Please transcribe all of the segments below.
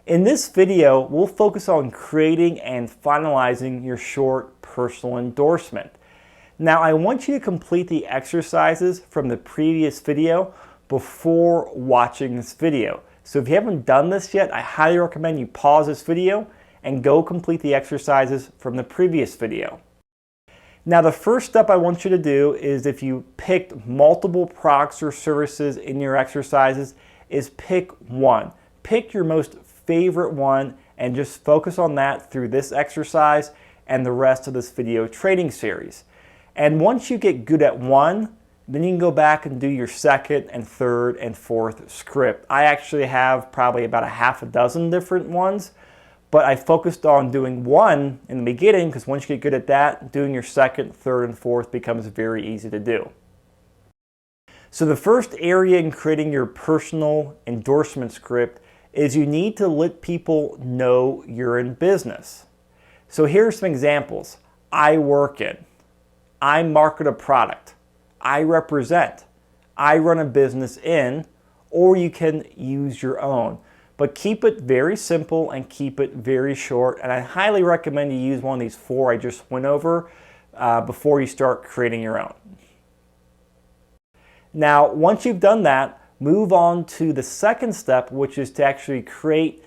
In this video, we'll focus on creating and finalizing your short personal endorsement. Now, I want you to complete the exercises from the previous video before watching this video. So if you haven't done this yet, I highly recommend you pause this video and go complete the exercises from the previous video. Now, the first step I want you to do is, if you picked multiple products or services in your exercises, is pick one. Pick your most favorite one and just focus on that through this exercise and the rest of this video training series. And once you get good at one, then you can go back and do your second and third and fourth script. I actually have probably about a half a dozen different ones, but I focused on doing one in the beginning because once you get good at that, doing your second, third, and fourth becomes very easy to do. So the first area in creating your personal endorsement script is you need to let people know you're in business. So here's some examples. I work in, I market a product, I represent, I run a business in, or you can use your own. But keep it very simple and keep it very short. And I highly recommend you use one of these four I just went over before you start creating your own. Now, once you've done that, move on to the second step, which is to actually create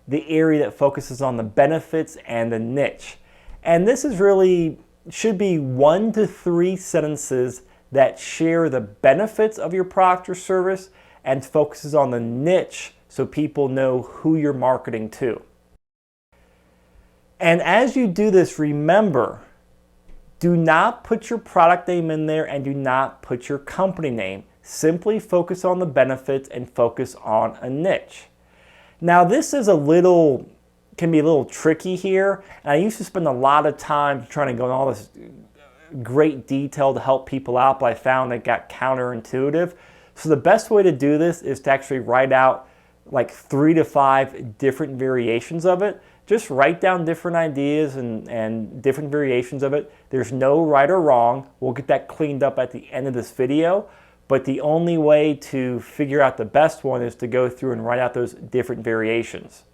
the area that focuses on the benefits and the niche. And this is really, should be 1 to 3 sentences that share the benefits of your product or service and focuses on the niche so people know who you're marketing to. And as you do this, remember, do not put your product name in there and do not put your company name. Simply focus on the benefits and focus on a niche. Now, this is can be a little tricky here. And I used to spend a lot of time trying to go in all this great detail to help people out, but I found it got counterintuitive. So the best way to do this is to actually write out like 3 to 5 different variations of it. Just write down different ideas and different variations of it. There's no right or wrong. We'll get that cleaned up at the end of this video. But the only way to figure out the best one is to go through and write out those different variations.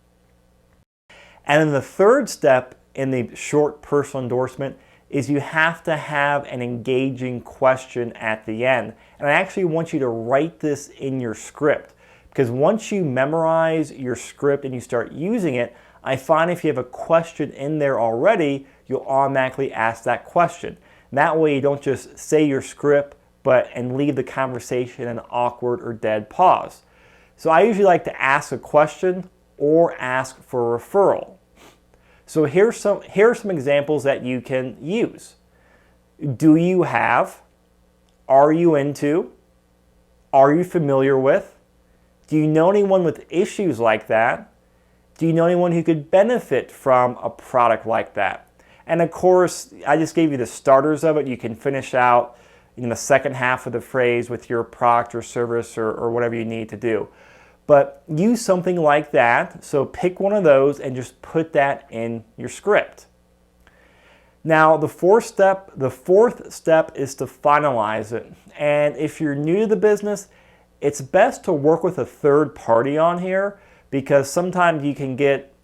And then the third step in the short personal endorsement is you have to have an engaging question at the end. And I actually want you to write this in your script, because once you memorize your script and you start using it, I find if you have a question in there already, you'll automatically ask that question. And that way you don't just say your script and leave the conversation in an awkward or dead pause. So I usually like to ask a question or ask for a referral. So here are some examples that you can use. Do you have? Are you into? Are you familiar with? Do you know anyone with issues like that? Do you know anyone who could benefit from a product like that? And of course, I just gave you the starters of it. You can finish out the second half of the phrase with your product or service or whatever you need to do. But use something like that. So pick one of those and just put that in your script. Now, the fourth step is to finalize it. And if you're new to the business, it's best to work with a third party on here, because sometimes you can get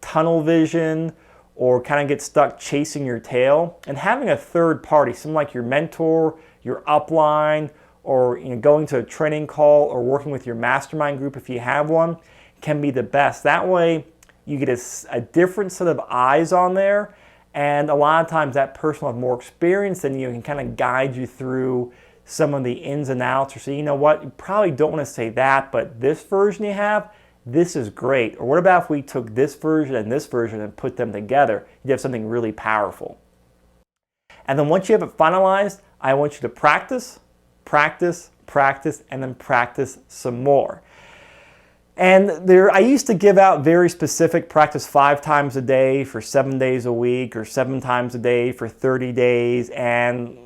tunnel vision or kind of get stuck chasing your tail. And having a third party, someone like your mentor, your upline, or going to a training call or working with your mastermind group if you have one, can be the best. That way you get a different set of eyes on there, and a lot of times that person will have more experience than you and can kind of guide you through some of the ins and outs, or say, you know what, you probably don't want to say that, but this version you have, this is great. Or what about if we took this version and put them together? You'd have something really powerful. And then once you have it finalized, I want you to practice, practice, practice, and then practice some more. And I used to give out very specific practice 5 times a day for 7 days a week, or 7 times a day for 30 days. And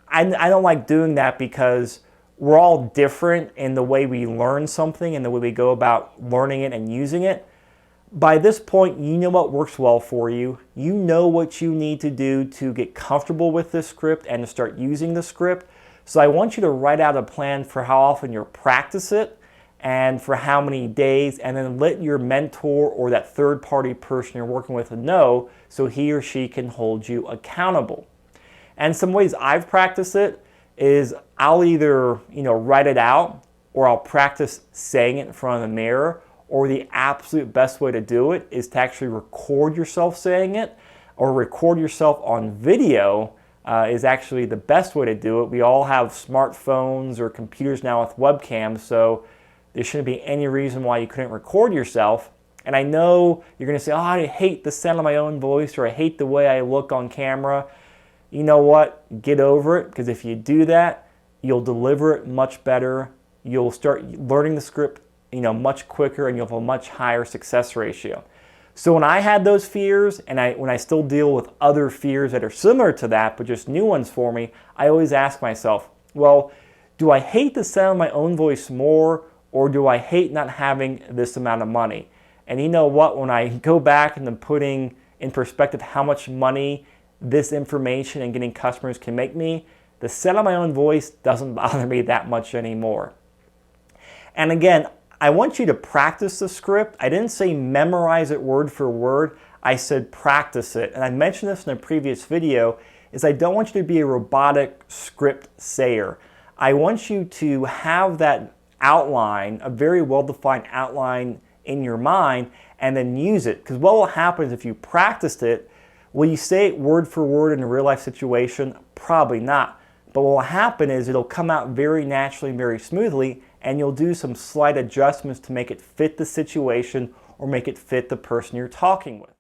I don't like doing that, because we're all different in the way we learn something and the way we go about learning it and using it. By this point, you know what works well for you. You know what you need to do to get comfortable with this script and to start using the script. So I want you to write out a plan for how often you'll practice it, and for how many days, and then let your mentor or that third-party person you're working with know so he or she can hold you accountable. And some ways I've practiced it is I'll either write it out, or I'll practice saying it in front of the mirror, or the absolute best way to do it is to actually record yourself saying it, or record yourself on video is actually the best way to do it. We all have smartphones or computers now with webcams, so there shouldn't be any reason why you couldn't record yourself. And I know you're going to say, oh, I hate the sound of my own voice, or I hate the way I look on camera. You know what? Get over it, because if you do that, you'll deliver it much better. You'll start learning the script much quicker, and you'll have a much higher success ratio. So when I had those fears, and when I still deal with other fears that are similar to that, but just new ones for me, I always ask myself, well, do I hate the sound of my own voice more, or do I hate not having this amount of money? And you know what? When I go back and then putting in perspective how much money this information and getting customers can make me, the sound of my own voice doesn't bother me that much anymore. And again, I want you to practice the script. I didn't say memorize it word for word. I said practice it. And I mentioned this in a previous video, is I don't want you to be a robotic script sayer. I want you to have that outline, a very well-defined outline in your mind, and then use it. Because what will happen is if you practiced it, will you say it word for word in a real life situation? Probably not. But what will happen is it'll come out very naturally, very smoothly, and you'll do some slight adjustments to make it fit the situation or make it fit the person you're talking with.